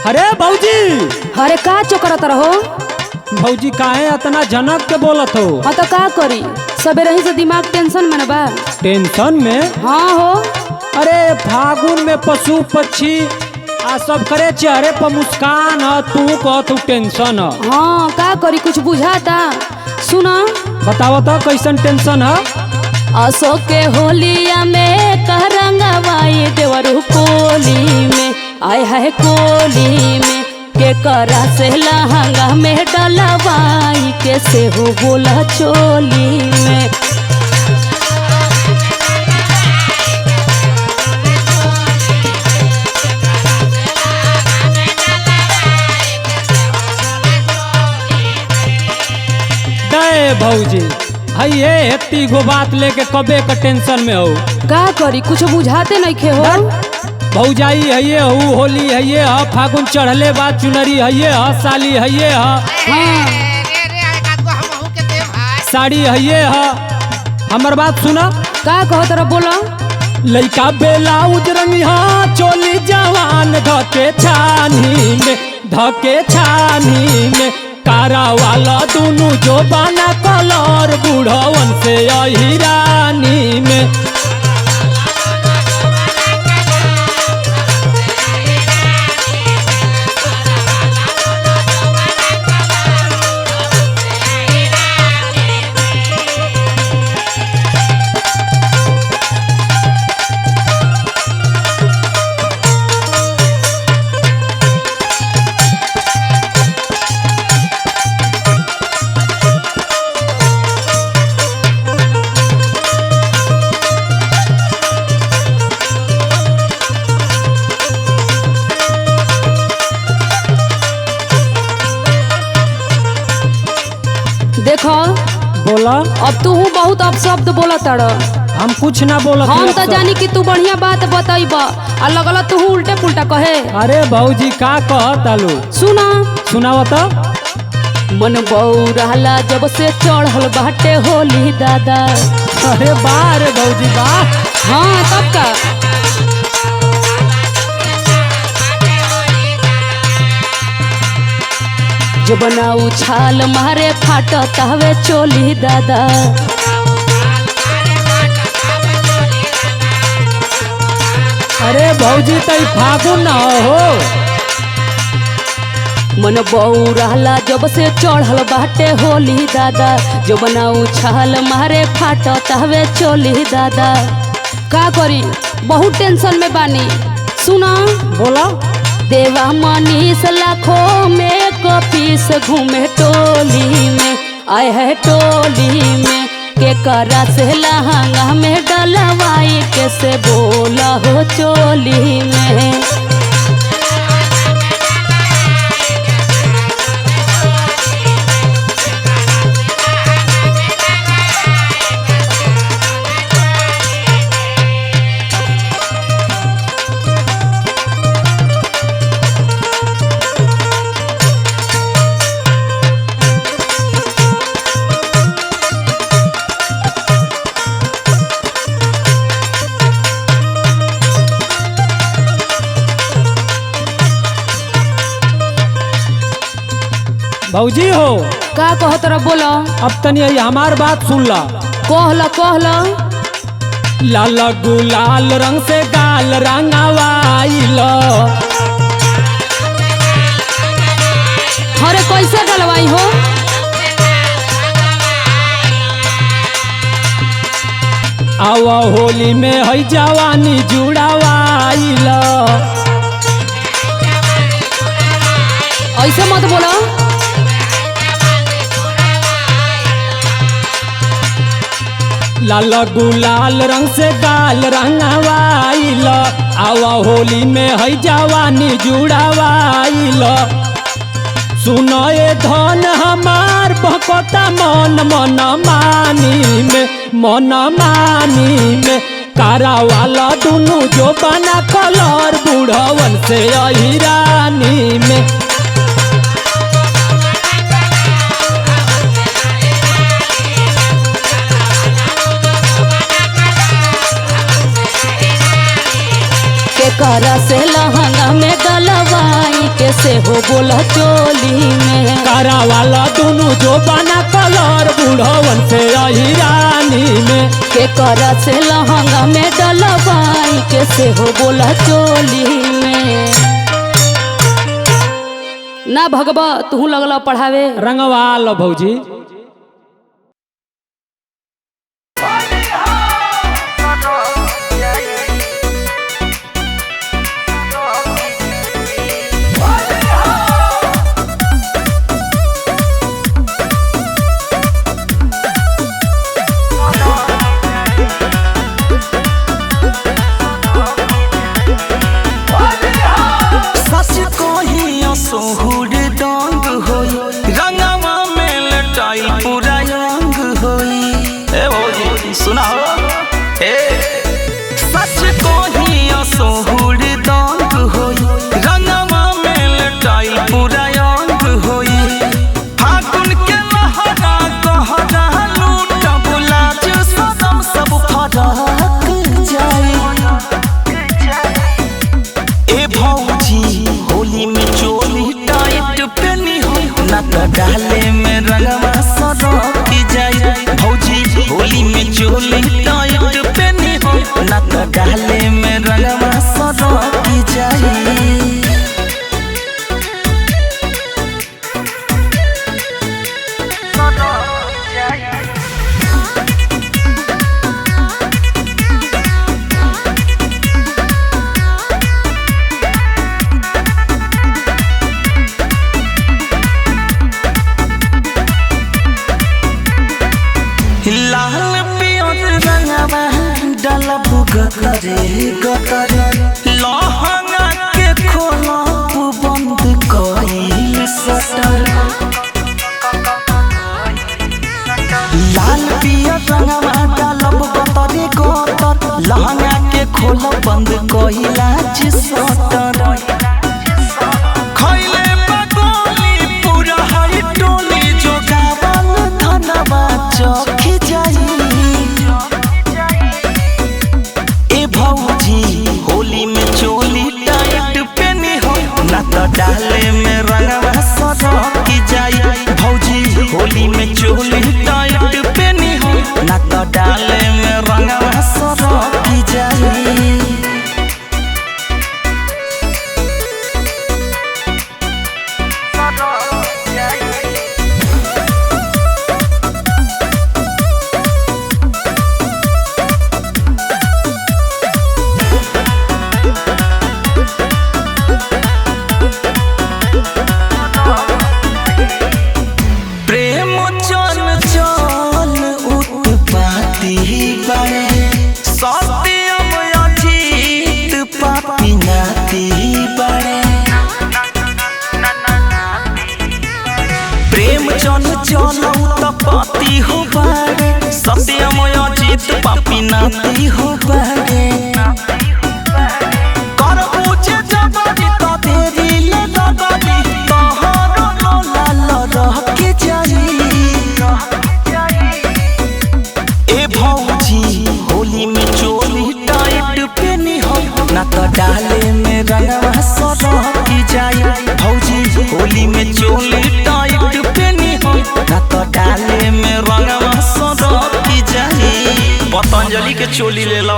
अरे भौजी। अरे का चोकरत रहो? भौजी काहे इतना झनक के बोलत हो? हाँ तो का करी, सबेरे ही से दिमाग टेंशन में न बा। टेंशन में? हाँ हो। अरे फागुन में पशु पक्षी आ सब करे चेहरे पर मुस्कान है, तू कह तू टेंशन है। हाँ का करी, कुछ बुझाता? सुना बताओ तो कैसन टेंशन है? अशोक के होलिया में कह रंगवाई देवरू कोली में, आय है कोली में के करा से लहंगा में डलवाई के से हो बोला चोली में। दे भौजी ये हेती गो बात लेके कबे का टेंशन में हो? का करी, कुछ बुझाते नहीं खे हो। भौजाई है ये हो, होली है ये है, फागुन चढ़ले बाद चुनरी है ये है, साली है ये है, साड़ी है ये है। हमर बात सुना। का कहो तरा बोला। लइका बेलाउज रंगिया चोली जवान धके छानी में, धके छानी में कारा वाला दोनों जो बाना कलर बूढ़वन से अहिरानी में। देखो बोला। अब तू बहुत अपशब्द बोला तड़। हम कुछ ना बोला। हम तो जानी कि तू बढ़िया बात बताइब आ लगल तू उल्टे पुल्टा कहे। अरे भौजी का कह तालू? सुना सुनाओ तो। मन बौरहला जब से चढ़ल बाटे होली दादा। अरे वाह रे भौजी वाह। हाँ तब का। जो बनाऊ छाल मारे फाटत हवे चोली दादा। अरे भौजी तई फागुन ना हो। मन बौरहला जब से चढ़ल बाटे होली दादा। जो बनाऊ छाल मारे फाटत हवे चोली दादा। का करी, बहुत टेंशन में बानी। सुना बोला। देवा मनीष लाखों में कपीस घूमे टोली में, आए है टोली में के करा से लहंगा में डलवाई के से बोला हो चोली में। भौजी हो। का कहो तरा बोला। अब तनी हमार बात सुन ला। कहला कहला। लाल गुलाल रंग से गाल रंगवाइल। अरे कैसे डलवाई हो? आवा होली में है जवानी जुड़ावाइल। ऐसे मत बोला। लाल गुलाल रंग से गाल रंगवाइल। आवा होली में है जवानी जुड़ावाइल। सुनो ये धन हमार भकोता मन मन मानी में, मन मानी में कारा वाला दोनों जो बना कलर बूढ़वन से अहिरानी में। करा से लहंगा में डलवाई के कैसे हो बोला चोली में। करा वाला दोनों जो बना कलर बूढ़वन से यही रानी में। के करा से लहंगा में डलवाई कैसे हो बोला चोली में। ना भगवा तू लगला पढ़ावे रंगवा लो भौजी। सुना ए सच को ही असोहुर दंग होई रंगवा में लटाई पूरा अंग होई। फागुन के लहरा कहरा लूट बुलाज सदम सब फरक जाए। ए भौजी होली में चोली टाइट पेनी हो ना तो डाले में रंगवा सरक जाए। भौजी होली में चोली टाइट पेनी हो ना तो डाले में रंगवा सरक जाए। लाल पियर रंगवा डलब गतरे गतरे लहंगा के खोलब बंद कइल सटर। लाल पियर रंगवा डलब गतरे गतर लहंगा के खोलब बंद कइला सटर। डाले में रंगवा सरक जाई। भौजी होली में चोली टाइट पेनी हो ना तो डाले में रंगवा सरक जाई। प्रेम जन चलौ त पाती हो बारे सत्यमय जीत पापी नाती हो बारे। कर पूछे जबरी त तेरी ले दबरी तोहर लाल रह के जाई। ए भौजी होली में चोली टाइट पेनी हो ना तो डाले में रंगवा सरक जाई। भौजी होली में चोली टाइट पेनी हो ना तो डाले में रंगवा सरक जाई। पतंजलि के चोली ले लो।